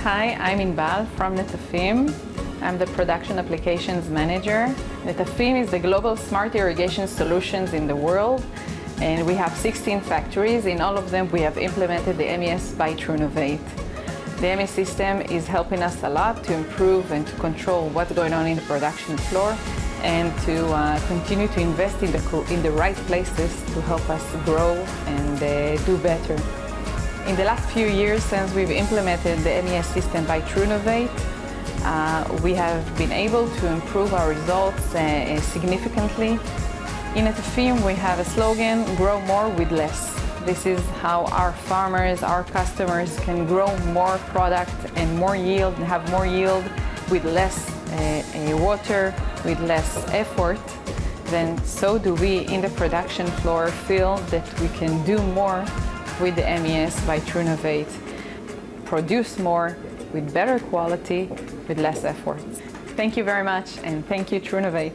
Hi, I'm Inbal from Netafim. I'm the Production Applications Manager. Netafim is the global smart irrigation solutions in the world, and we have 16 factories. In all of them, we have implemented the MES by Trunovate. The MES system is helping us a lot to improve and to control what's going on in the production floor and to continue to invest in the right places to help us grow and do better. In the last few years, since we've implemented the MES system by Trunovate, we have been able to improve our results significantly. In Netafim, we have a slogan, grow more with less. This is how our farmers, our customers can grow more product and more yield and have more yield with less water, with less effort. Then so do we in the production floor feel that we can do more with the MES by Trunovate, produce more with better quality, with less effort. Thank you very much, and thank you, Trunovate.